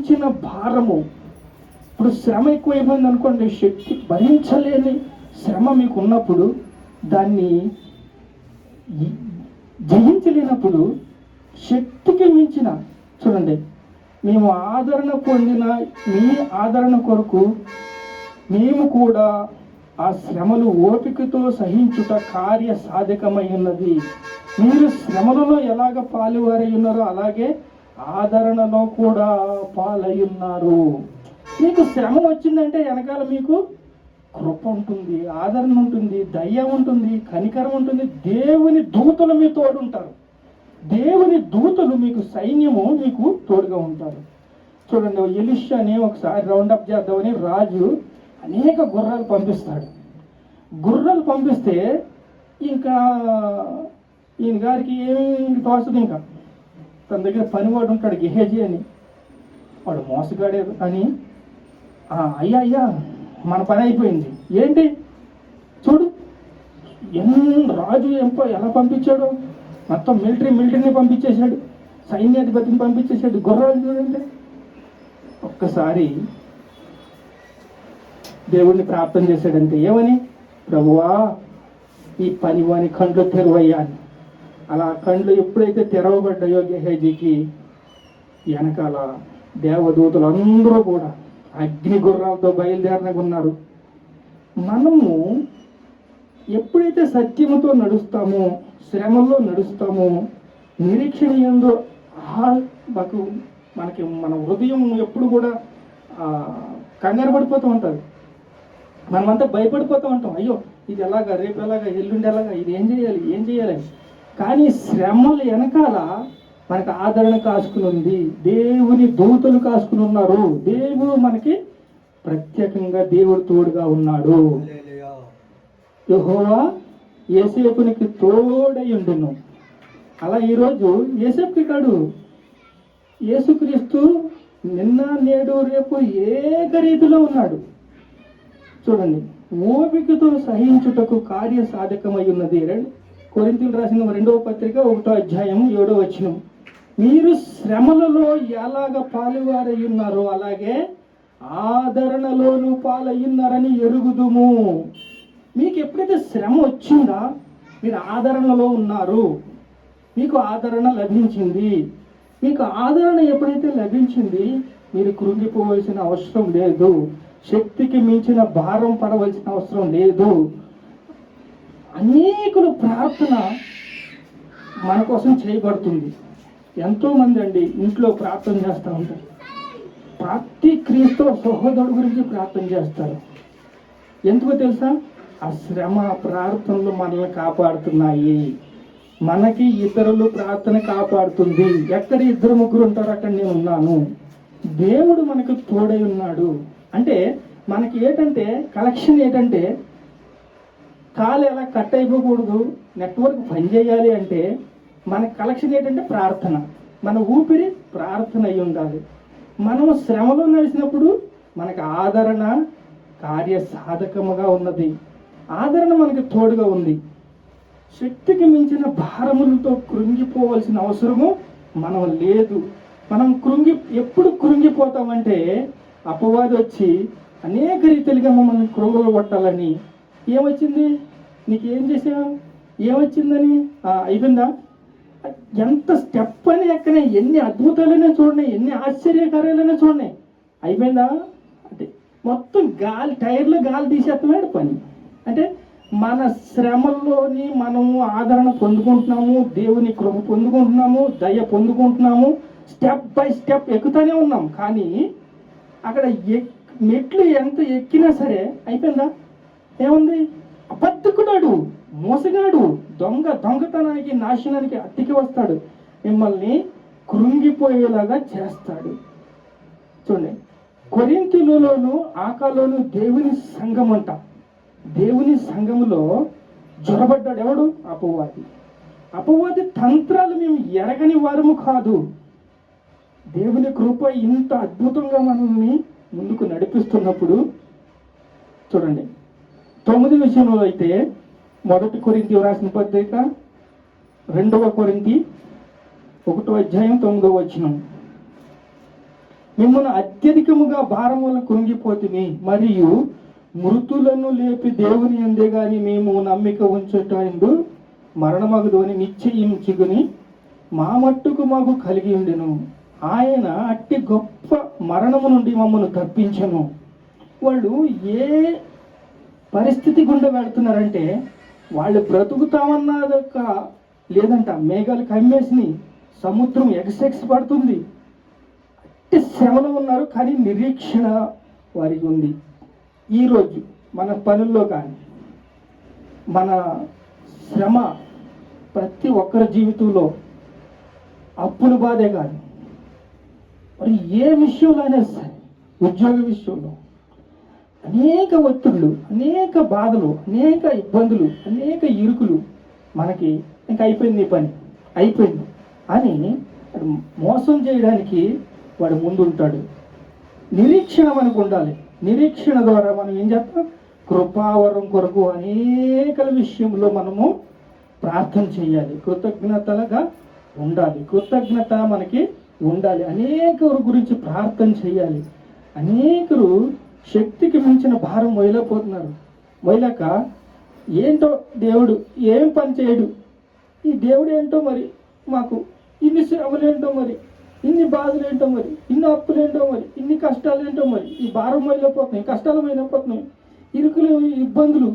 మించిన భారము. ఇప్పుడు శ్రమ ఎక్కువైపోయింది అనుకోండి, శక్తి భరించలేని శ్రమ మీకు ఉన్నప్పుడు దాన్ని జయించలేనప్పుడు శక్తికి మించిన, చూడండి, మేము ఆదరణ పొందిన మీ ఆదరణ కొరకు మేము కూడా ఆ శ్రమలు ఓపికతో సహించుట కార్య సాధకమై ఉన్నది. మీరు శ్రమలలో ఎలాగ పాలువారై ఉన్నారో అలాగే ఆదరణలో కూడా పాలై ఉన్నారు. మీకు శ్రమ వచ్చిందంటే వెనకాల మీకు కృప ఉంటుంది, ఆదరణ ఉంటుంది, దయ ఉంటుంది, కనికరం ఉంటుంది. దేవుని దూతలు మీ తోడుంటారు. దేవుని దూతలు మీకు సైన్యము మీకు తోడుగా ఉంటారు. చూడండి, ఎలీషాని ఒకసారి రౌండప్ చేద్దామని రాజు అనేక గుర్రాలు పంపిస్తాడు. గుర్రాలు పంపిస్తే ఇంకా ఈయన గారికి ఏమి తోచదు. ఇంకా తన దగ్గర పనివాడు ఉంటాడు గెహజీ అని, వాడు మోసగాడే అని, అయ్యా అయ్యా మన పని అయిపోయింది. ఏంటి చూడు, రాజు ఎలా పంపించాడు, మొత్తం మిలిటరీని పంపించేశాడు, సైన్యాధిపతిని పంపించేశాడు, గుర్రాలు చూడండి. ఒక్కసారి దేవుడిని ప్రార్థన చేశాడంటే ఏమని, ప్రభువా ఈ పనివాని కండ్లు తెరవయ్యా అని. అలా కండ్లు ఎప్పుడైతే తెరవబడ్డాయో గెహజీకి, వెనకాల దేవదూతలు అందరూ కూడా అగ్ని గుర్రాలతో బయలుదేరనగా ఉన్నారు. మనము ఎప్పుడైతే సత్యముతో నడుస్తామో, శ్రమల్లో నడుస్తామో, నిరీక్షణ యందు మనకి మన హృదయం ఎప్పుడు కూడా కంగారు పడిపోతూ ఉంటుంది. మనమంతా భయపడిపోతూ ఉంటాం, అయ్యో ఇది ఎలాగా, రేపు ఎలాగా, ఎల్లుండి ఎలాగా, ఇది ఏం చేయాలి. కానీ శ్రమలు వెనకాల మనకు ఆదరణ కాసుకుని ఉంది, దేవుని దూతలు కాసుకుని ఉన్నారు, దేవుడు మనకి ప్రత్యేకంగా దేవుడు తోడుగా ఉన్నాడు. యెహోవా యోసేపునికి తోడై ఉండును. అలా ఈరోజు యోసేపుకి కాడు, యేసుక్రీస్తు నిన్న నేడు రేపు ఏకరీతిలో ఉన్నాడు. చూడండి, ఓపికతో సహించుటకు కార్య సాధకమై ఉన్నది. కొరింథీయులకు రాసిన 2వ పత్రిక 1వ అధ్యాయం 7వ వచనం. మీరు శ్రమలలో ఎలాగ పాలువారై ఉన్నారో అలాగే ఆదరణలోను పాలయ్యున్నారని ఎరుగుదుము. మీకు ఎప్పుడైతే శ్రమ వచ్చిందా, మీరు ఆదరణలో ఉన్నారు, మీకు ఆదరణ లభించింది. మీకు ఆదరణ ఎప్పుడైతే లభించింది, మీరు కృంగిపోవలసిన అవసరం లేదు, శక్తికి మించిన భారం పడవలసిన అవసరం లేదు. అనేకులు ప్రార్థన మన కోసం చేయబడుతుంది. ఎంతోమంది అండి ఇంట్లో ప్రార్థన చేస్తూ ఉంటారు, ప్రతి క్రీస్తవ సహోదరుడు గురించి ప్రార్థన చేస్తారు. ఎందుకో తెలుసా, ఆ శ్రమ ప్రార్థనలు మనల్ని కాపాడుతున్నాయి. మనకి ఇతరులు ప్రార్థన కాపాడుతుంది. ఎక్కడ 2-3 ఉంటారు అక్కడ నేను ఉన్నాను, దేవుడు మనకు తోడై ఉన్నాడు. అంటే మనకి ఏంటంటే కలెక్షన్ ఏంటంటే, కాలు ఎలా కట్ అయిపోకూడదు, నెట్వర్క్ పనిచేయాలి అంటే మన కలెక్షన్ ఏంటంటే ప్రార్థన. మన ఊపిరి ప్రార్థన అయి ఉండాలి. మనం శ్రమలో నడిచినప్పుడు మనకు ఆదరణ కార్య సాధకముగా ఉన్నది, ఆదరణ మనకి తోడుగా ఉంది. శక్తికి మించిన భారములతో కృంగిపోవలసిన అవసరము మనం లేదు. మనం ఎప్పుడు కృంగిపోతామంటే, అపవాది వచ్చి అనేక రీతిలుగా మమ్మల్ని కృంగలు కొట్టాలని, ఏమొచ్చింది నీకేం చేసావు, ఏమొచ్చిందని, అయిపోయిందా, ఎంత స్టెప్ అని ఎక్కనే, ఎన్ని అద్భుతాలైనా చూడండి, ఎన్ని ఆశ్చర్యకార్యాలైనా చూడండి, అయిపోయిందా అంటే మొత్తం టైర్లో గాలి తీసేస్తున్నాడు పని. అంటే మన శ్రమల్లోని మనము ఆదరణ పొందుకుంటున్నాము, దేవుని కృప పొందుకుంటున్నాము, దయ పొందుకుంటున్నాము, స్టెప్ బై స్టెప్ ఎక్కుతూనే ఉన్నాం. కానీ అక్కడ మెట్లు ఎంత ఎక్కినా సరే అయిపోయిందా, ఏముంది, అబద్ధకుడాడు, మోసగాడు, దొంగతనానికి, నాశనానికి అతికి వస్తాడు, మిమ్మల్ని కృంగిపోయేలాగా చేస్తాడు. చూడండి, కొరింథీయులలోను ఆకాలోను దేవుని సంఘం అంట. దేవుని సంఘములో జొరబడ్డాడు ఎవడు, అపవాది తంత్రాలు మేము ఎరగని వారము కాదు. దేవుని కృప ఇంత అద్భుతంగా మనల్ని ముందుకు నడిపిస్తున్నప్పుడు చూడండి, 9 విషయంలో అయితే 1 కొరింథీ రాసిన పత్రిక 2వ కొరింథీ 1వ అధ్యాయం 9వ వచనం. మిమ్మల్ని అత్యధికముగా భారములను కృంగిపోతుంది, మరియు మృతులను లేపి దేవుని అందే గాని మేము నమ్మిక ఉంచటందు మరణమగదు అని నిశ్చయించుకుని మా మట్టుకు మాకు కలిగి ఉండెను. ఆయన అట్టి గొప్ప మరణము నుండి మమ్మల్ని తప్పించెను. వాళ్ళు ఏ పరిస్థితి గుండా వెళ్తున్నారంటే, వాళ్ళు బ్రతుకుతామన్నదొక్క లేదంట, మేఘాలు కమ్మేసినాయి, సముద్రం ఎగసెక్స్ పడుతుంది, అట్టి శ్రమలో ఉన్నారు. కానీ నిరీక్షణ వారికి ఉంది. ఈరోజు మన పనుల్లో కానీ మన శ్రమ ప్రతి ఒక్కరి జీవితంలో అప్పుల బాధే కాదు, మరి ఏ విషయంలో అయినా సరే, ఉద్యోగ విషయంలో అనేక ఒత్తిళ్ళు, అనేక బాధలు, అనేక ఇబ్బందులు, అనేక ఇరుకులు, మనకి ఇంకా అయిపోయింది నీ పని అయిపోయింది అని వాడు మోసం చేయడానికి వాడు ముందుంటాడు. నిరీక్షణ మనకు ఉండాలి. నిరీక్షణ ద్వారా మనం ఏం చేస్తాం? కృపావరం కొరకు అనేక విషయంలో మనము ప్రార్థన చేయాలి, కృతజ్ఞతలుగా ఉండాలి, కృతజ్ఞత మనకి ఉండాలి. అనేకరు గురించి ప్రార్థన చేయాలి. అనేకరు శక్తికి మించిన భారం మొయలేకపోతున్నారు. మొయలేక ఏంటో దేవుడు ఏం పని చేయడు, ఈ దేవుడు ఏంటో మరి, మాకు ఇన్ని శ్రమలు ఏంటో మరి, ఇన్ని బాధలు ఏంటో మరి, ఇన్ని అప్పులు ఏంటో మరి, ఇన్ని కష్టాలు ఏంటో మరి, ఈ భారం మొయలేకపోతున్నాయి, కష్టాలు మొయలేకపోతున్నాయి, ఇరుకులు, ఇబ్బందులు,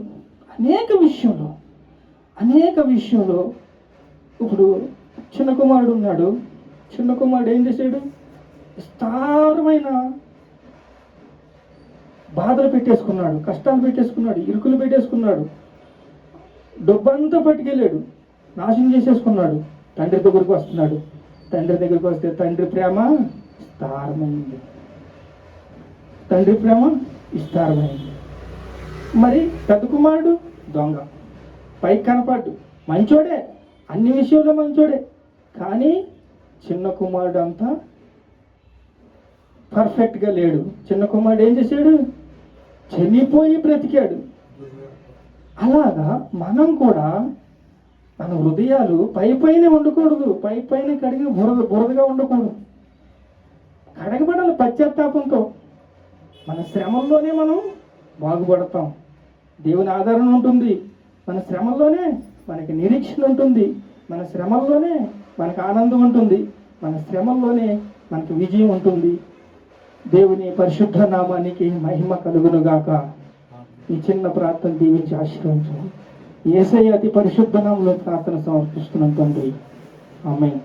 అనేక విషయంలో ఇప్పుడు చిన్న కుమారుడు ఉన్నాడు. చిన్న కుమారుడు ఏం చేశాడు? విస్తారమైన బాధలు పెట్టేసుకున్నాడు, కష్టాలు పెట్టేసుకున్నాడు, ఇరుకులు పెట్టేసుకున్నాడు, డబ్బంతా పట్టుకెళ్ళాడు, నాశనం చేసేసుకున్నాడు. తండ్రి దగ్గరికి వస్తున్నాడు. తండ్రి దగ్గరికి వస్తే తండ్రి ప్రేమ విస్తారమైంది, తండ్రి ప్రేమ విస్తారమైంది. మరి పెద్ద కుమారుడు దొంగ, పైకి కనపడ్డు, మంచోడే, అన్ని విషయంలో మంచోడే, కానీ చిన్న కుమారుడు అంతా పర్ఫెక్ట్గా లేడు. చిన్న కుమారుడు ఏం చేశాడు? చనిపోయి బ్రతికాడు. అలాగా మనం కూడా మన హృదయాలు పైనే ఉండకూడదు, పైన కడిగి బురదగా ఉండకూడదు, కడగబడాలి పశ్చాత్తాపంతో. మన శ్రమల్లోనే మనం బాగుపడతాం, దేవుని ఆదరణ ఉంటుంది, మన శ్రమల్లోనే మనకి నిరీక్షణ ఉంటుంది, మన శ్రమల్లోనే మనకు ఆనందం ఉంటుంది, మన శ్రమల్లోనే మనకి విజయం ఉంటుంది. దేవుని పరిశుద్ధ నామానికి మహిమ కలుగునుగాక. ఈ చిన్న ప్రార్థన దీవించి ఆశీర్వదించు. యేసయ్య అతి పరిశుద్ధ నామములో ప్రార్థన సమర్పిస్తున్నాం తండ్రి. ఆమేన్.